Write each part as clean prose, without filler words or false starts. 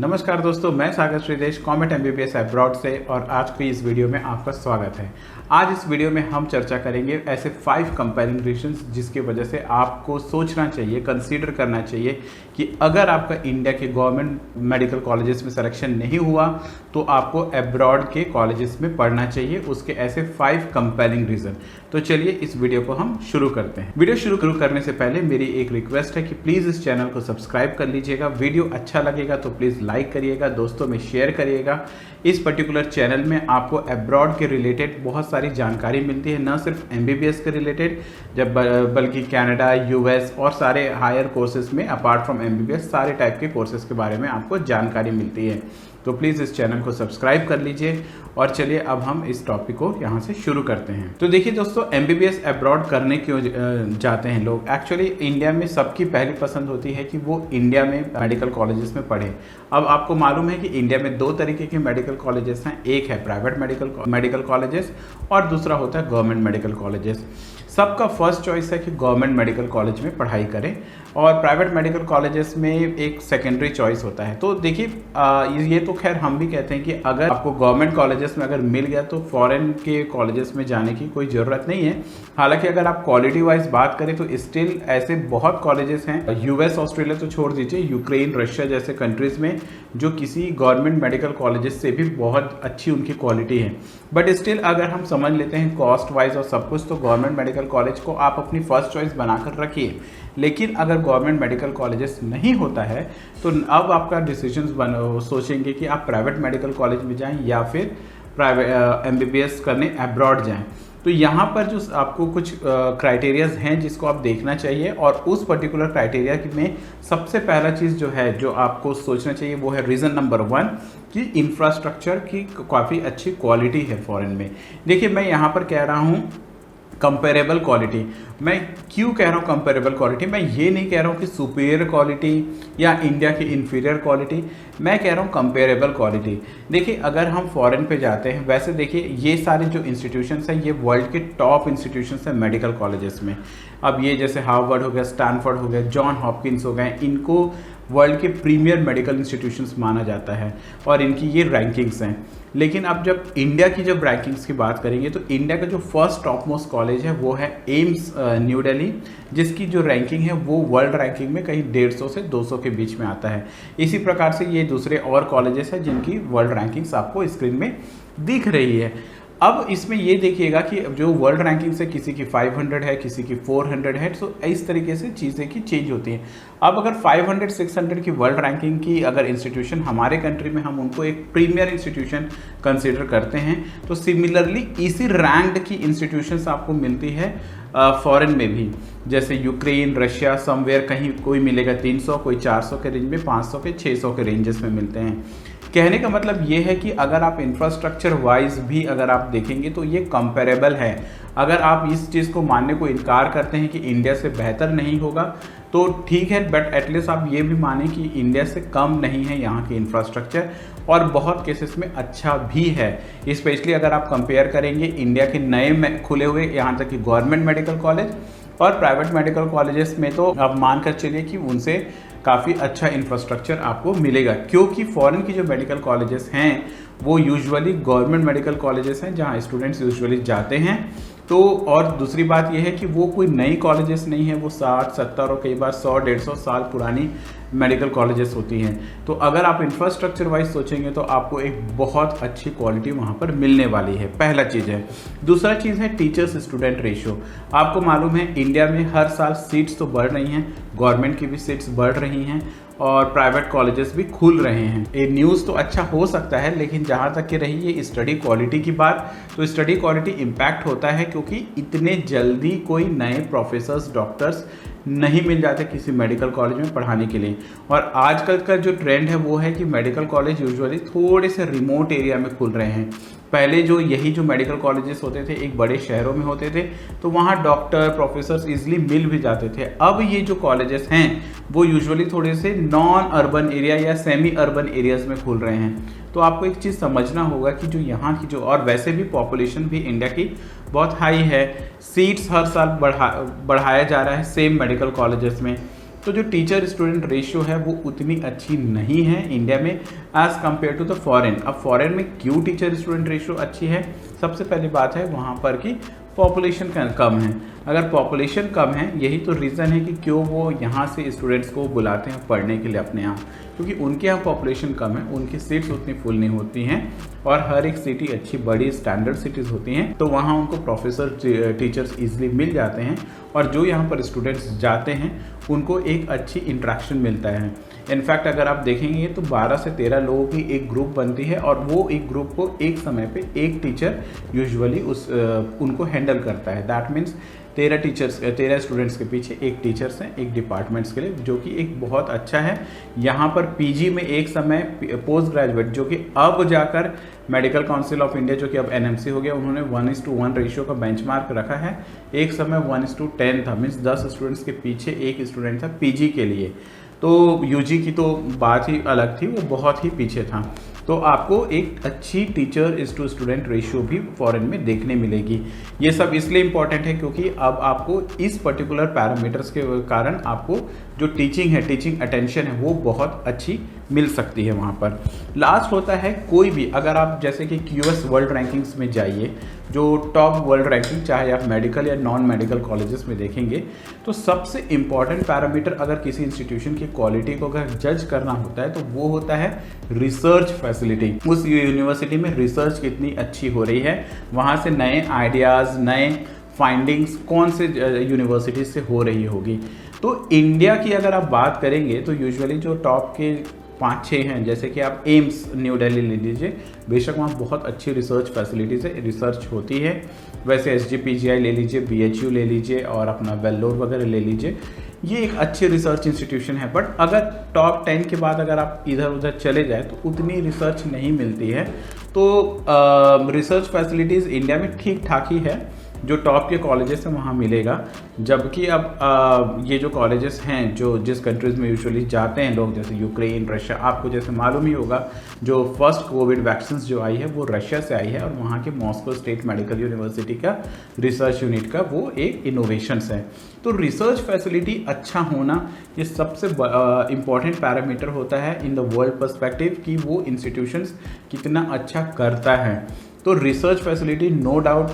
नमस्कार दोस्तों, मैं सागर श्रीदेश कॉमेट एमबीबीएस अब्रॉड से और आज की इस वीडियो में आपका स्वागत है। आज इस वीडियो में हम चर्चा करेंगे ऐसे 5 कंपेयरिंग रीजंस जिसकी वजह से आपको सोचना चाहिए, कंसीडर करना चाहिए कि अगर आपका इंडिया के गवर्नमेंट मेडिकल कॉलेजेस में सिलेक्शन नहीं हुआ तो आपको अब्रॉड के कॉलेजेस में पढ़ना चाहिए। उसके ऐसे 5 कंपेयरिंग रीजन। तो चलिए इस वीडियो को हम शुरू करते हैं। वीडियो शुरू करने से पहले मेरी एक रिक्वेस्ट है कि प्लीज़ इस चैनल को सब्सक्राइब कर लीजिएगा। वीडियो अच्छा लगेगा तो प्लीज़ लाइक करिएगा, दोस्तों में शेयर करिएगा। इस पर्टिकुलर चैनल में आपको अब्रॉड के रिलेटेड बहुत सारी जानकारी मिलती है, न सिर्फ एमबीबीएस के रिलेटेड बल्कि कनाडा, यूएस और सारे हायर कोर्सेज में अपार्ट फ्रॉम एमबीबीएस सारे टाइप के कोर्सेज के बारे में आपको जानकारी मिलती है। तो प्लीज़ इस चैनल को सब्सक्राइब कर लीजिए और चलिए अब हम इस टॉपिक को यहाँ से शुरू करते हैं। तो देखिए दोस्तों, एमबीबीएस अब्रॉड करने क्यों जाते हैं लोग? एक्चुअली इंडिया में सबकी पहली पसंद होती है कि वो इंडिया में मेडिकल कॉलेजेस में पढ़े। अब आपको मालूम है कि इंडिया में 2 तरीके के मेडिकल कॉलेजेस हैं, एक है प्राइवेट मेडिकल कॉलेजेस और दूसरा होता है गवर्नमेंट मेडिकल कॉलेजेस। सबका फर्स्ट चॉइस है कि गवर्नमेंट मेडिकल कॉलेज में पढ़ाई करें और प्राइवेट मेडिकल कॉलेजेस में एक सेकेंडरी चॉइस होता है। तो देखिए ये तो खैर हम भी कहते हैं कि अगर आपको गवर्नमेंट कॉलेजेस में अगर मिल गया तो फॉरेन के कॉलेजेस में जाने की कोई ज़रूरत नहीं है। हालांकि अगर आप क्वालिटी वाइज बात करें तो स्टिल ऐसे बहुत कॉलेजेस हैं, यूएस ऑस्ट्रेलिया तो छोड़ दीजिए, यूक्रेन, रशिया जैसे कंट्रीज़ में जो किसी गवर्नमेंट मेडिकल कॉलेजेस से भी बहुत अच्छी उनकी क्वालिटी है। बट स्टिल अगर हम समझ लेते हैं कॉस्ट वाइज और सब कुछ, तो गवर्नमेंट मेडिकल कॉलेज को आप अपनी फर्स्ट चॉइस बनाकर रखिए। लेकिन अगर गवर्नमेंट मेडिकल कॉलेजेस नहीं होता है तो अब आपका डिसीजन सोचेंगे कि आप प्राइवेट मेडिकल कॉलेज में जाएं या फिर प्राइवेट एमबीबीएस करने अब्रॉड जाएं। तो यहाँ पर जो आपको कुछ क्राइटेरियाज हैं जिसको आप देखना चाहिए और उस पर्टिकुलर क्राइटेरिया में सबसे पहला चीज़ जो है जो आपको सोचना चाहिए वो है रीज़न नंबर 1 कि इंफ्रास्ट्रक्चर की काफ़ी अच्छी क्वालिटी है फॉरेन में। देखिए मैं यहाँ पर कह रहा हूँ कंपेरेबल क्वालिटी। मैं क्यों कह रहा हूँ कंपेरेबल क्वालिटी? मैं ये नहीं कह रहा हूँ कि सुपीरियर क्वालिटी या इंडिया की इन्फीरियर क्वालिटी, मैं कह रहा हूँ कंपेरेबल क्वालिटी। देखिए अगर हम फॉरेन पे जाते हैं, वैसे देखिए ये सारे जो इंस्टीट्यूशंस हैं ये वर्ल्ड के टॉप इंस्टीट्यूशंस हैं मेडिकल कॉलेजेस में। अब ये जैसे हार्वर्ड हो गया, स्टैनफोर्ड हो गया, जॉन हॉपकिंस हो गए, इनको वर्ल्ड के प्रीमियर मेडिकल इंस्टीट्यूशंस माना जाता है और इनकी ये रैंकिंग्स हैं। लेकिन अब जब इंडिया की जब रैंकिंग्स की बात करेंगे तो इंडिया का जो फर्स्ट टॉप मोस्ट कॉलेज है वो है एम्स न्यू दिल्ली, जिसकी जो रैंकिंग है वो वर्ल्ड रैंकिंग में कहीं 150 से 200 के बीच में आता है। इसी प्रकार से ये दूसरे और कॉलेजेस हैं जिनकी वर्ल्ड रैंकिंग्स आपको स्क्रीन में दिख रही है। अब इसमें ये देखिएगा कि जो वर्ल्ड रैंकिंग से किसी की 500 है, किसी की 400 है, तो इस तरीके से चीज़ें की चेंज होती हैं। अब अगर 500 600 की वर्ल्ड रैंकिंग की अगर इंस्टीट्यूशन हमारे कंट्री में हम उनको एक प्रीमियर इंस्टीट्यूशन कंसीडर करते हैं, तो सिमिलरली इसी रैंक्ड की इंस्टीट्यूशंस आपको मिलती है फॉरेन में भी। जैसे यूक्रेन, रशिया, समवेयर कहीं कोई मिलेगा 300, कोई 400 के रेंज में, 500 के 600 के रेंजेस में मिलते हैं। कहने का मतलब ये है कि अगर आप इंफ्रास्ट्रक्चर वाइज भी अगर आप देखेंगे तो ये कंपेरेबल है। अगर आप इस चीज़ को मानने को इनकार करते हैं कि इंडिया से बेहतर नहीं होगा तो ठीक है, बट एटलीस्ट आप ये भी मानें कि इंडिया से कम नहीं है यहाँ की इंफ्रास्ट्रक्चर और बहुत केसेस में अच्छा भी है। स्पेशली अगर आप कंपेयर करेंगे इंडिया के नए खुले हुए यहाँ तक कि गवर्नमेंट मेडिकल कॉलेज और प्राइवेट मेडिकल कॉलेजेस में, तो आप मानकर चलिए कि उनसे काफ़ी अच्छा इंफ्रास्ट्रक्चर आपको मिलेगा, क्योंकि फॉरेन की जो मेडिकल कॉलेजेस हैं वो यूजुअली गवर्नमेंट मेडिकल कॉलेजेस हैं जहां स्टूडेंट्स यूजुअली जाते हैं। तो और दूसरी बात यह है कि वो कोई नई कॉलेजेस नहीं है, वो 60 70 और कई बार 100 150 साल पुरानी मेडिकल कॉलेजेस होती हैं। तो अगर आप इंफ्रास्ट्रक्चर वाइज सोचेंगे तो आपको एक बहुत अच्छी क्वालिटी वहाँ पर मिलने वाली है, पहला चीज़ है। दूसरा चीज़ है टीचर्स स्टूडेंट रेशियो। आपको मालूम है इंडिया में हर साल सीट्स तो बढ़ रही हैं, गवर्नमेंट की भी सीट्स बढ़ रही हैं और प्राइवेट कॉलेजेस भी खुल रहे हैं। ये न्यूज़ तो अच्छा हो सकता है, लेकिन जहाँ तक कि रही ये स्टडी क्वालिटी की बात, तो स्टडी क्वालिटी इम्पैक्ट होता है क्योंकि इतने जल्दी कोई नए प्रोफेसर्स, डॉक्टर्स नहीं मिल जाते किसी मेडिकल कॉलेज में पढ़ाने के लिए। और आजकल का जो ट्रेंड है वो है कि मेडिकल कॉलेज यूजुअली थोड़े से रिमोट एरिया में खुल रहे हैं। पहले जो मेडिकल कॉलेजेस होते थे एक बड़े शहरों में होते थे, तो वहाँ डॉक्टर, प्रोफेसर्स इजीली मिल भी जाते थे। अब ये जो कॉलेजेस हैं वो यूजुअली थोड़े से नॉन अर्बन एरिया या सेमी अर्बन एरियाज़ में खुल रहे हैं। तो आपको एक चीज़ समझना होगा कि जो यहाँ की जो, और वैसे भी पॉपुलेशन भी इंडिया की बहुत हाई है, सीट्स हर साल बढ़ाया जा रहा है सेम मेडिकल कॉलेजेस में। तो जो टीचर स्टूडेंट रेशियो है वो उतनी अच्छी नहीं है इंडिया में as compare to the foreign. अब फॉरेन में क्यों टीचर स्टूडेंट रेशियो अच्छी है? सबसे पहली बात है वहाँ पर कि पॉपुलेशन कम है। अगर पॉपुलेशन कम है, यही तो रीज़न है कि क्यों वो यहाँ से स्टूडेंट्स को बुलाते हैं पढ़ने के लिए अपने यहाँ, क्योंकि उनके यहाँ पॉपुलेशन कम है, उनकी सीट्स उतनी फुल नहीं होती हैं और हर एक सिटी अच्छी बड़ी स्टैंडर्ड सिटीज़ होती हैं, तो वहाँ उनको प्रोफेसर टीचर्स ईजिली मिल जाते हैं और जो यहाँ पर स्टूडेंट्स जाते हैं उनको एक अच्छी इंट्रैक्शन मिलता है। इनफैक्ट अगर आप देखेंगे तो 12 से 13 लोगों की एक ग्रुप बनती है और वो एक ग्रुप को एक समय पे एक टीचर यूजुअली उनको हैंडल करता है। दैट मीन्स 13 स्टूडेंट्स के पीछे एक टीचर्स हैं एक डिपार्टमेंट्स के लिए, जो कि एक बहुत अच्छा है। यहाँ पर पीजी में एक समय पोस्ट ग्रेजुएट जो कि अब जाकर मेडिकल काउंसिल ऑफ इंडिया जो कि अब एनएमसी हो गया, उन्होंने 1:1 रेशियो का बेंचमार्क रखा है। एक समय 1:10 था, मीन्स 10 स्टूडेंट्स के पीछे एक स्टूडेंट था पीजी के लिए। तो यूजी की तो बात ही अलग थी, वो बहुत ही पीछे था। तो आपको एक अच्छी teacher is to student ratio भी फॉरेन में देखने मिलेगी। ये सब इसलिए इम्पॉर्टेंट है क्योंकि अब आपको इस पर्टिकुलर पैरामीटर्स के कारण आपको जो टीचिंग है, टीचिंग अटेंशन है, वो बहुत अच्छी मिल सकती है वहाँ पर। लास्ट होता है कोई भी, अगर आप जैसे कि QS वर्ल्ड रैंकिंग्स में जाइए, जो टॉप वर्ल्ड रैंकिंग चाहे आप मेडिकल या नॉन मेडिकल कॉलेजेस में देखेंगे, तो सबसे इम्पॉर्टेंट पैरामीटर अगर किसी इंस्टीट्यूशन की क्वालिटी को अगर जज करना होता है तो वो होता है रिसर्च फैसिलिटी। उस यूनिवर्सिटी में रिसर्च कितनी अच्छी हो रही है, वहाँ से नए आइडियाज़, नए फाइंडिंग्स कौन से यूनिवर्सिटी से हो रही होगी। तो इंडिया की अगर आप बात करेंगे तो यूजुअली जो टॉप के 5-6 हैं, जैसे कि आप एम्स न्यू दिल्ली ले लीजिए, बेशक वहाँ बहुत अच्छी रिसर्च फैसिलिटीज़ है, रिसर्च होती है। वैसे SGPGI ले लीजिए, BHU ले लीजिए और अपना वेल्लोर वगैरह ले लीजिए, ये एक अच्छी रिसर्च इंस्टीट्यूशन है। बट अगर टॉप 10 के बाद अगर आप इधर उधर चले जाए तो उतनी रिसर्च नहीं मिलती है। तो रिसर्च फैसिलिटीज़ इंडिया में ठीक ठाक ही है, जो टॉप के कॉलेजेस हैं वहाँ मिलेगा। जबकि अब ये जो कॉलेजेस हैं जो जिस कंट्रीज़ में यूजुअली जाते हैं लोग, जैसे यूक्रेन, रशिया, आपको जैसे मालूम ही होगा जो फर्स्ट कोविड वैक्सीन जो आई है वो रशिया से आई है और वहाँ के मॉस्को स्टेट मेडिकल यूनिवर्सिटी का रिसर्च यूनिट का वो एक इनोवेशंस है। तो रिसर्च फैसिलिटी अच्छा होना ये सबसे इम्पॉर्टेंट पैरामीटर होता है इन द वर्ल्ड पर्सपेक्टिव कि वो इंस्टीट्यूशंस कितना अच्छा करता है। तो रिसर्च फैसिलिटी नो डाउट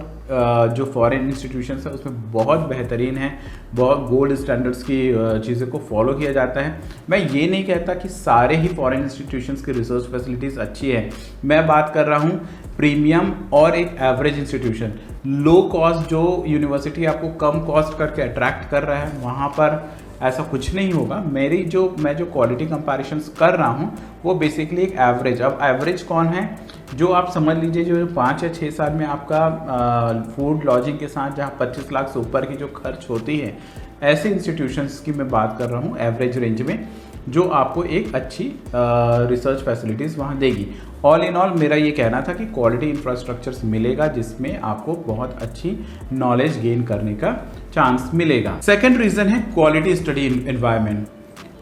जो फॉरेन इंस्टीट्यूशंस है उसमें बहुत बेहतरीन है, बहुत गोल्ड स्टैंडर्ड्स की चीज़ों को फॉलो किया जाता है। मैं ये नहीं कहता कि सारे ही फॉरेन इंस्टीट्यूशंस की रिसर्च फैसिलिटीज़ अच्छी है, मैं बात कर रहा हूँ प्रीमियम और एक एवरेज इंस्टीट्यूशन। लो कॉस्ट जो यूनिवर्सिटी आपको कम कॉस्ट करके अट्रैक्ट कर रहा है, वहाँ पर ऐसा कुछ नहीं होगा। मैं जो क्वालिटी कंपैरिजंस कर रहा हूँ वो बेसिकली एक एवरेज। अब एवरेज कौन है? जो आप समझ लीजिए जो 5 या 6 साल में आपका फूड लॉजिंग के साथ जहाँ 25 लाख से ऊपर की जो खर्च होती है, ऐसे इंस्टीट्यूशंस की मैं बात कर रहा हूँ एवरेज रेंज में, जो आपको एक अच्छी रिसर्च फैसिलिटीज़ वहाँ देगी। ऑल इन ऑल मेरा ये कहना था कि क्वालिटी इंफ्रास्ट्रक्चर्स मिलेगा जिसमें आपको बहुत अच्छी नॉलेज गेन करने का चांस मिलेगा। सेकंड रीज़न है क्वालिटी स्टडी एनवायरनमेंट।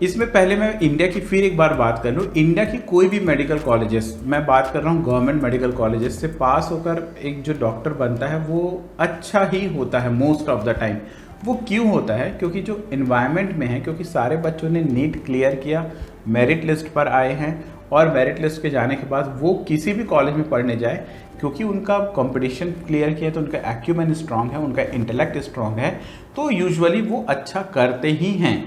इसमें पहले मैं इंडिया की फिर एक बार बात कर लूँ। इंडिया की कोई भी मेडिकल कॉलेजेस, मैं बात कर रहा हूँ गवर्नमेंट मेडिकल कॉलेजेस से पास होकर एक जो डॉक्टर बनता है वो अच्छा ही होता है मोस्ट ऑफ द टाइम। वो क्यों होता है? क्योंकि जो एनवायरनमेंट में है, क्योंकि सारे बच्चों ने नीट क्लियर किया, मेरिट लिस्ट पर आए हैं और मेरिट लिस्ट के जाने के बाद वो किसी भी कॉलेज में पढ़ने जाए, क्योंकि उनका कंपटीशन क्लियर किया तो उनका एक्यूमेन स्ट्रांग है, उनका इंटेलेक्ट स्ट्रांग है, तो यूजुअली वो अच्छा करते ही हैं।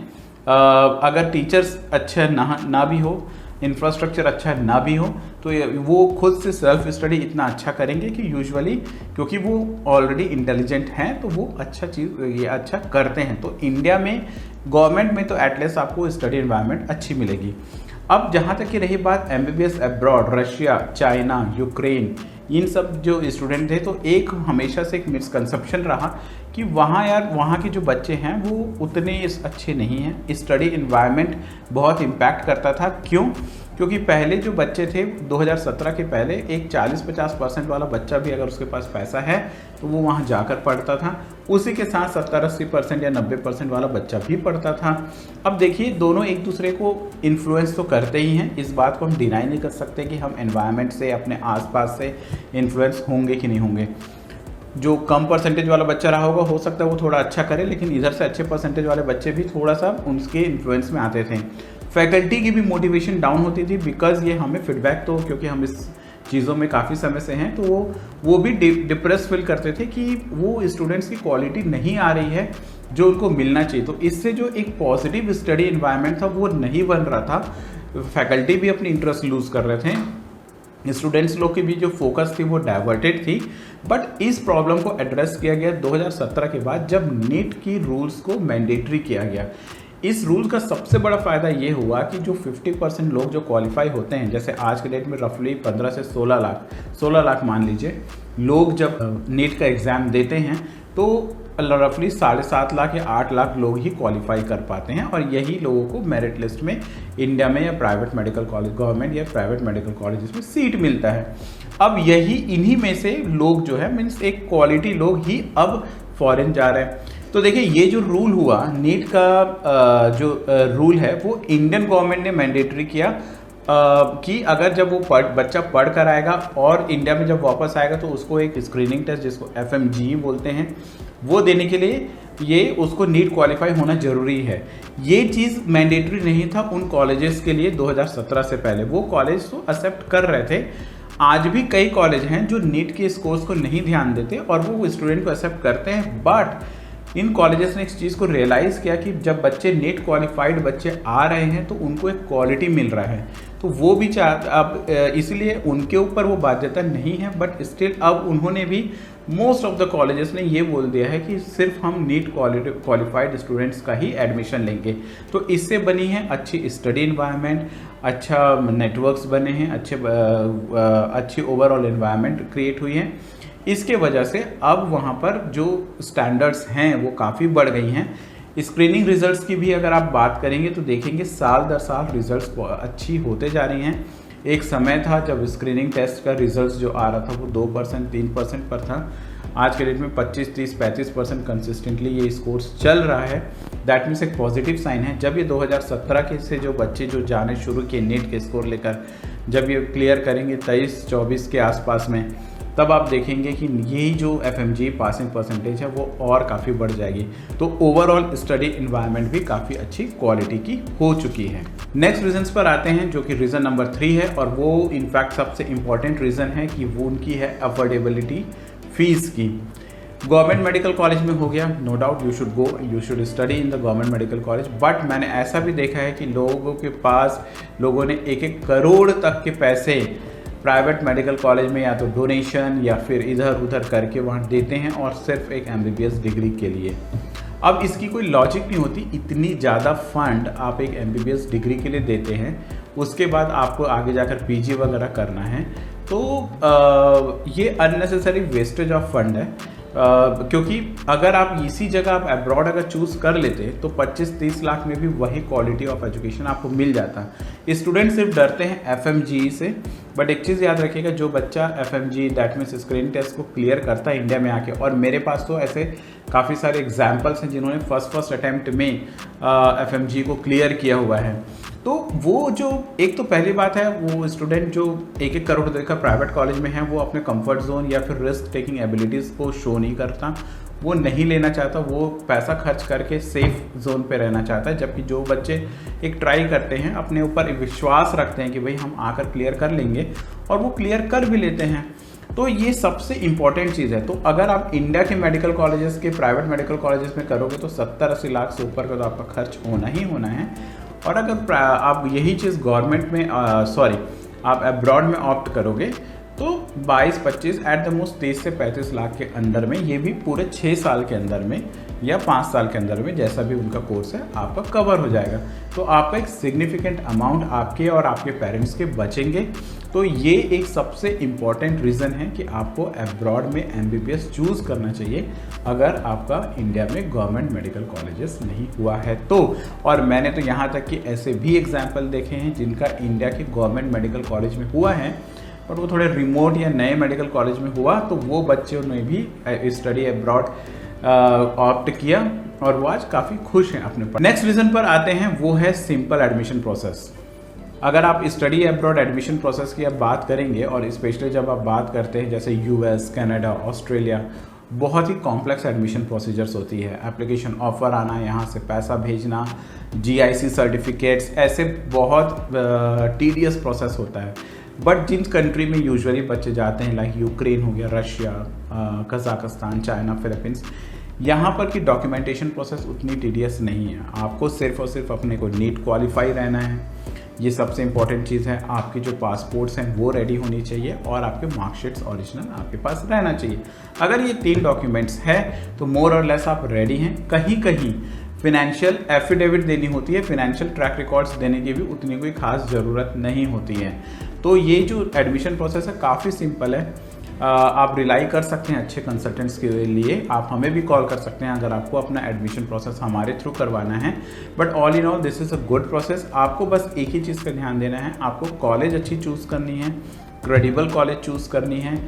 अगर टीचर्स अच्छा ना भी हो, इंफ्रास्ट्रक्चर अच्छा ना भी हो, तो वो खुद से सेल्फ स्टडी इतना अच्छा करेंगे कि यूजुअली क्योंकि वो ऑलरेडी इंटेलिजेंट हैं तो वो अच्छा चीज़ ये अच्छा करते हैं। तो इंडिया में गवर्नमेंट में तो एटलीस्ट आपको स्टडी एनवायरनमेंट अच्छी मिलेगी। अब जहाँ तक की रही बात MBBS abroad, Russia, China, Ukraine, इन सब जो स्टूडेंट थे, तो एक हमेशा से एक मिसकंसेप्शन रहा कि वहाँ के जो बच्चे हैं वो उतने अच्छे नहीं हैं। स्टडी एनवायरनमेंट बहुत इम्पैक्ट करता था। क्यों? क्योंकि पहले जो बच्चे थे 2017 के पहले एक 40-50% वाला बच्चा भी अगर उसके पास पैसा है तो वो वहाँ जाकर पढ़ता था, उसी के साथ 70-80% या 90% वाला बच्चा भी पढ़ता था। अब देखिए दोनों एक दूसरे को इन्फ्लुएंस तो करते ही हैं, इस बात को हम डिनाई नहीं कर सकते कि हम एनवायरनमेंट से, अपने आसपास से इन्फ्लुएंस होंगे कि नहीं होंगे। जो कम परसेंटेज वाला बच्चा रहा होगा हो सकता है वो थोड़ा अच्छा करे, लेकिन इधर से अच्छे परसेंटेज वाले बच्चे भी थोड़ा सा उनके इन्फ्लुएंस में आते थे। फैकल्टी की भी मोटिवेशन डाउन होती थी, बिकॉज ये हमें फीडबैक, तो क्योंकि हम इस चीज़ों में काफ़ी समय से हैं, तो वो भी डिप्रेस फील करते थे कि वो स्टूडेंट्स की क्वालिटी नहीं आ रही है जो उनको मिलना चाहिए। तो इससे जो एक पॉजिटिव स्टडी इन्वायरमेंट था वो नहीं बन रहा था। फैकल्टी भी अपनी इंटरेस्ट लूज़ कर रहे थे, स्टूडेंट्स लोग की भी जो फोकस थी वो डाइवर्टेड थी। बट इस प्रॉब्लम को एड्रेस किया गया 2017 के बाद, जब नीट की रूल्स को मैंडेटरी किया गया। इस रूल का सबसे बड़ा फ़ायदा ये हुआ कि जो 50% लोग जो क्वालिफाई होते हैं, जैसे आज के डेट में रफली 15 से 16 लाख मान लीजिए लोग जब नीट का एग्ज़ाम देते हैं, तो रफली 7.5 लाख या 8 लाख लोग ही क्वालिफाई कर पाते हैं, और यही लोगों को मेरिट लिस्ट में इंडिया में या प्राइवेट मेडिकल कॉलेज, गवर्नमेंट या प्राइवेट मेडिकल कॉलेज में सीट मिलता है। अब यही इन्हीं में से लोग जो है मीन्स एक क्वालिटी लोग ही अब फॉरेन जा रहे हैं। तो देखिए ये जो रूल हुआ नीट का जो रूल है वो इंडियन गवर्नमेंट ने मैंडेटरी किया कि अगर जब वो बच्चा पढ़ कर आएगा और इंडिया में जब वापस आएगा तो उसको एक स्क्रीनिंग टेस्ट, जिसको FMG बोलते हैं, वो देने के लिए ये उसको नीट क्वालिफाई होना ज़रूरी है। ये चीज़ मैंडेटरी नहीं था उन कॉलेजेस के लिए 2017 से पहले। वो कॉलेज तो एक्सेप्ट कर रहे थे। आज भी कई कॉलेज हैं जो नीट के स्कोर्स को नहीं ध्यान देते और वो स्टूडेंट को एक्सेप्ट करते हैं। बट इन कॉलेजेस ने इस चीज़ को रियलाइज़ किया कि जब बच्चे नीट क्वालिफाइड बच्चे आ रहे हैं तो उनको एक क्वालिटी मिल रहा है, तो वो भी अब इसलिए उनके ऊपर वो बाध्यता नहीं है। बट स्टिल अब उन्होंने भी मोस्ट ऑफ द कॉलेजेस ने ये बोल दिया है कि सिर्फ हम नीट क्वालिफाइड स्टूडेंट्स का ही एडमिशन लेंगे। तो इससे बनी है अच्छी स्टडी इन्वायरमेंट, अच्छा नेटवर्क्स बने हैं, अच्छी ओवरऑल इन्वायरमेंट क्रिएट हुई है। इसके वजह से अब वहाँ पर जो स्टैंडर्ड्स हैं वो काफ़ी बढ़ गई हैं। स्क्रीनिंग रिजल्ट्स की भी अगर आप बात करेंगे तो देखेंगे साल दर साल रिजल्ट्स अच्छी होते जा रही हैं। एक समय था जब स्क्रीनिंग टेस्ट का रिजल्ट्स जो आ रहा था वो 2% 3% पर था। आज के डेट में 25, 30, 35% कंसिस्टेंटली ये स्कोर्स चल रहा है। दैट मीन्स एक पॉजिटिव साइन है। जब ये 2017 के से जो बच्चे जो जाने शुरू किए नीट के स्कोर लेकर, जब ये क्लियर करेंगे 23-24 के आसपास में, तब आप देखेंगे कि यही जो FMG पासिंग परसेंटेज है वो और काफ़ी बढ़ जाएगी। तो ओवरऑल स्टडी इन्वायरमेंट भी काफ़ी अच्छी क्वालिटी की हो चुकी है। नेक्स्ट रीजंस पर आते हैं जो कि रीज़न नंबर 3 है, और वो इनफैक्ट सबसे इम्पॉर्टेंट रीज़न है कि वो उनकी है अफोर्डेबिलिटी फीस की। गवर्नमेंट मेडिकल कॉलेज में हो गया, no doubt you should go, you should study in the government medical college. But मैंने ऐसा भी देखा है कि लोगों के पास, लोगों ने 1-1 करोड़ तक के पैसे प्राइवेट मेडिकल कॉलेज में या तो डोनेशन या फिर इधर उधर करके वहाँ देते हैं, और सिर्फ एक MBBS डिग्री के लिए। अब इसकी कोई लॉजिक नहीं होती, इतनी ज़्यादा फंड आप एक MBBS डिग्री के लिए देते हैं, उसके बाद आपको आगे जाकर PG वगैरह करना है, तो ये अननेसेसरी वेस्टेज ऑफ फंड है। क्योंकि अगर आप इसी जगह आप अब्रॉड अगर चूज़ कर लेते तो 25-30 लाख में भी वही क्वालिटी ऑफ एजुकेशन आपको मिल जाता। स्टूडेंट सिर्फ डरते हैं FMG से, बट एक चीज़ याद रखिएगा, जो बच्चा FMG that means screen test को क्लियर करता है इंडिया में आके, और मेरे पास तो ऐसे काफ़ी सारे एग्जाम्पल्स हैं जिन्होंने फर्स्ट अटैम्प्ट में FMG को क्लियर किया हुआ है। तो वो जो एक तो पहली बात है, वो स्टूडेंट जो 1-1 करोड़ देकर प्राइवेट कॉलेज में है, वो अपने कंफर्ट जोन या फिर रिस्क टेकिंग एबिलिटीज़ को शो नहीं करता, वो नहीं लेना चाहता, वो पैसा खर्च करके सेफ जोन पे रहना चाहता है। जबकि जो बच्चे एक ट्राई करते हैं, अपने ऊपर विश्वास रखते हैं कि भाई हम आकर क्लियर कर लेंगे, और वो क्लियर कर भी लेते हैं, तो ये सबसे इम्पॉर्टेंट चीज़ है। तो अगर आप इंडिया के मेडिकल कॉलेजेस के प्राइवेट मेडिकल कॉलेजेस में करोगे तो 70-80 लाख से ऊपर का तो आपका खर्च होना ही होना है। और अगर आप यही चीज़ गवर्नमेंट में आप अब्रॉड में ऑप्ट करोगे तो 22-25 एट द मोस्ट 30 से 35 लाख के अंदर में, ये भी पूरे 6 साल के अंदर में या 5 साल के अंदर में, जैसा भी उनका कोर्स है आपका कवर हो जाएगा। तो आपका एक सिग्निफिकेंट अमाउंट आपके और आपके पेरेंट्स के बचेंगे। तो ये एक सबसे इम्पॉर्टेंट रीज़न है कि आपको अब्रॉड में MBBS चूज़ करना चाहिए अगर आपका इंडिया में गवर्नमेंट मेडिकल कॉलेजेस नहीं हुआ है तो। और मैंने तो यहाँ तक कि ऐसे भी एग्जाम्पल देखे हैं जिनका इंडिया के गवर्नमेंट मेडिकल कॉलेज में हुआ है, और वो थोड़े रिमोट या नए मेडिकल कॉलेज में हुआ, तो वो बच्चों ने भी स्टडी अब्रॉड ऑप्ट किया और वो आज काफ़ी खुश हैं अपने पर। नेक्स्ट रीज़न पर आते हैं, वो है सिंपल एडमिशन प्रोसेस। अगर आप स्टडी अब्रॉड एडमिशन प्रोसेस की अब बात करेंगे, और स्पेशली जब आप बात करते हैं जैसे US, कनाडा, ऑस्ट्रेलिया बहुत ही कॉम्प्लेक्स एडमिशन प्रोसीजर्स होती है। एप्लीकेशन ऑफ़र आना, यहाँ से पैसा भेजना, GIC सर्टिफिकेट्स, ऐसे बहुत टीडियस प्रोसेस होता है। बट जिन कंट्री में यूजुअली बच्चे जाते हैं, लाइक यूक्रेन हो गया, रशिया, कज़ाकिस्तान, चाइना, फिलीपींस, यहाँ पर की डॉक्यूमेंटेशन प्रोसेस उतनी टीडियस नहीं है। आपको सिर्फ और सिर्फ अपने को नीट क्वालिफाई रहना है, ये सबसे इंपॉर्टेंट चीज़ है। आपकी जो पासपोर्ट्स हैं वो रेडी होनी चाहिए और आपके मार्कशीट्स ओरिजिनल आपके पास रहना चाहिए। अगर ये 3 डॉक्यूमेंट्स है तो मोर और लेस आप रेडी हैं। कहीं कहीं फिनेंशियल एफिडेविट देनी होती है, फिनेंशियल ट्रैक रिकॉर्ड्स देने की भी उतनी कोई खास ज़रूरत नहीं होती है। तो ये जो एडमिशन प्रोसेस है काफ़ी सिंपल है। आप रिलाई कर सकते हैं अच्छे कंसल्टेंट्स के लिए। आप हमें भी कॉल कर सकते हैं अगर आपको अपना एडमिशन प्रोसेस हमारे थ्रू करवाना है। But all in all this is a good process. आपको बस एक ही चीज़ का ध्यान देना है, आपको कॉलेज अच्छी चूज़ करनी है, क्रेडिबल कॉलेज चूज़ करनी है,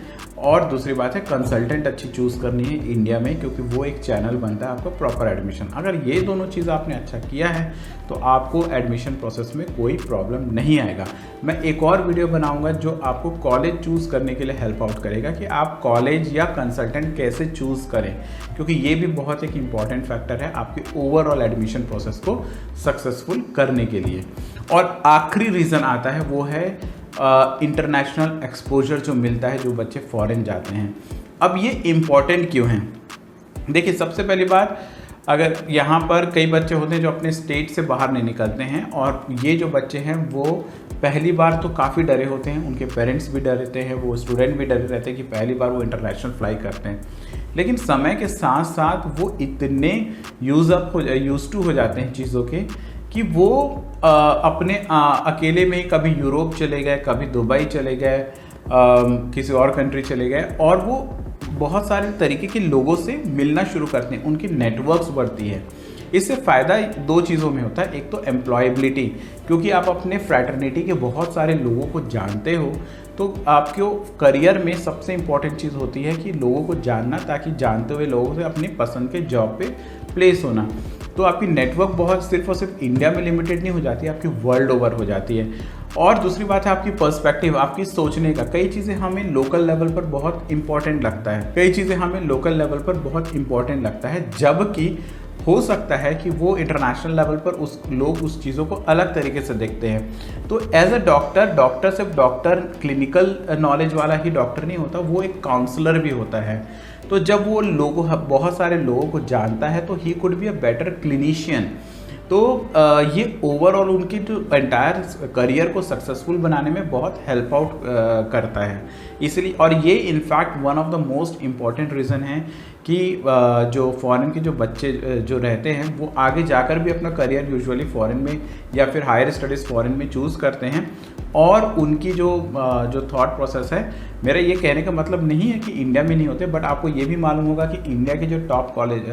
और दूसरी बात है कंसल्टेंट अच्छी चूज़ करनी है इंडिया में, क्योंकि वो एक चैनल बनता है आपका प्रॉपर एडमिशन। अगर ये दोनों चीज़ आपने अच्छा किया है तो आपको एडमिशन प्रोसेस में कोई प्रॉब्लम नहीं आएगा। मैं एक और वीडियो बनाऊंगा जो आपको कॉलेज चूज़ करने के लिए हेल्प आउट करेगा कि आप कॉलेज या कंसल्टेंट कैसे चूज़ करें, क्योंकि ये भी बहुत एक इम्पॉर्टेंट फैक्टर है आपके ओवरऑल एडमिशन प्रोसेस को सक्सेसफुल करने के लिए। और आखिरी रीज़न आता है वो है इंटरनेशनल एक्सपोजर जो मिलता है जो बच्चे फॉरेन जाते हैं। अब ये इम्पॉर्टेंट क्यों हैं? देखिए, सबसे पहली बात, अगर यहाँ पर कई बच्चे होते हैं जो अपने स्टेट से बाहर नहीं निकलते हैं, और ये जो बच्चे हैं वो पहली बार तो काफ़ी डरे होते हैं, उनके पेरेंट्स भी डरे रहते हैं, वो स्टूडेंट भी डरे रहते हैं कि पहली बार वो इंटरनेशनल फ्लाई करते हैं। लेकिन समय के साथ साथ वो इतने यूज टू हो जाते हैं चीज़ों के कि वो अपने अकेले में ही कभी यूरोप चले गए, कभी दुबई चले गए, किसी और कंट्री चले गए, और वो बहुत सारे तरीके के लोगों से मिलना शुरू करते हैं, उनकी नेटवर्क्स बढ़ती है। इससे फ़ायदा 2 चीज़ों में होता है। एक तो एम्प्लॉयबिलिटी, क्योंकि आप अपने फ्रैटर्निटी के बहुत सारे लोगों को जानते हो, तो आपके करियर में सबसे इम्पॉर्टेंट चीज़ होती है कि लोगों को जानना, ताकि जानते हुए लोगों से अपनी पसंद के जॉब पे प्लेस होना। तो आपकी नेटवर्क बहुत सिर्फ और सिर्फ इंडिया में लिमिटेड नहीं हो जाती, आपकी वर्ल्ड ओवर हो जाती है। और दूसरी बात है आपकी पर्सपेक्टिव, आपकी सोचने का। कई चीज़ें हमें लोकल लेवल पर बहुत इंपॉर्टेंट लगता है, कई चीज़ें हमें लोकल लेवल पर बहुत इंपॉर्टेंट लगता है, जबकि हो सकता है कि वो इंटरनेशनल लेवल पर लोग उस चीज़ों को अलग तरीके से देखते हैं। तो एज अ डॉक्टर सिर्फ डॉक्टर क्लिनिकल नॉलेज वाला ही डॉक्टर नहीं होता, वो एक काउंसलर भी होता है। तो जब वो बहुत सारे लोगों को जानता है तो he could be a better clinician. तो ये ओवरऑल उनकी जो एंटायर करियर को सक्सेसफुल बनाने में बहुत हेल्प आउट करता है। इसलिए, और ये in fact one of the most important reason है कि जो फॉरेन के जो बच्चे जो रहते हैं वो आगे जाकर भी अपना करियर यूजुअली फॉरेन में या फिर हायर स्टडीज़ फॉरेन में चूज़ करते हैं। और उनकी जो थॉट प्रोसेस है, मेरा ये कहने का मतलब नहीं है कि इंडिया में नहीं होते, बट आपको ये भी मालूम होगा कि इंडिया के जो टॉप कॉलेज,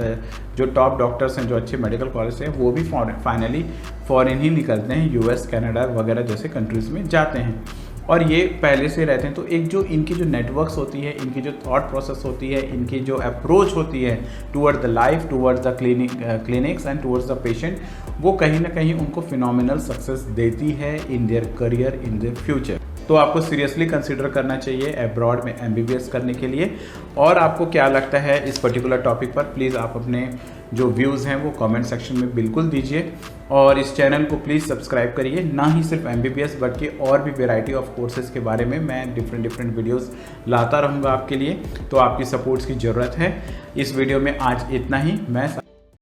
जो टॉप डॉक्टर्स हैं, जो अच्छे मेडिकल कॉलेज हैं, वो भी फाइनली फॉरेन ही निकलते हैं, US, कनाडा वगैरह जैसे कंट्रीज़ में जाते हैं, और ये पहले से रहते हैं। तो एक जो इनकी जो नेटवर्क्स होती है, इनकी जो थॉट प्रोसेस होती है, इनकी जो अप्रोच होती है toward the life, towards the clinics and towards the patient, वो कहीं ना कहीं उनको फिनोमिनल सक्सेस देती है in their career, in their future. तो आपको सीरियसली कंसीडर करना चाहिए अब्रॉड में MBBS करने के लिए। और आपको क्या लगता है इस पर्टिकुलर टॉपिक पर, प्लीज़ आप अपने जो व्यूज़ हैं वो कमेंट सेक्शन में बिल्कुल दीजिए, और इस चैनल को प्लीज़ सब्सक्राइब करिए। ना ही सिर्फ MBBS बल्कि और भी वेराइटी ऑफ कोर्सेज़ के बारे में मैं डिफरेंट वीडियोस लाता रहूँगा आपके लिए, तो आपकी सपोर्ट्स की ज़रूरत है। इस वीडियो में आज इतना ही। मैं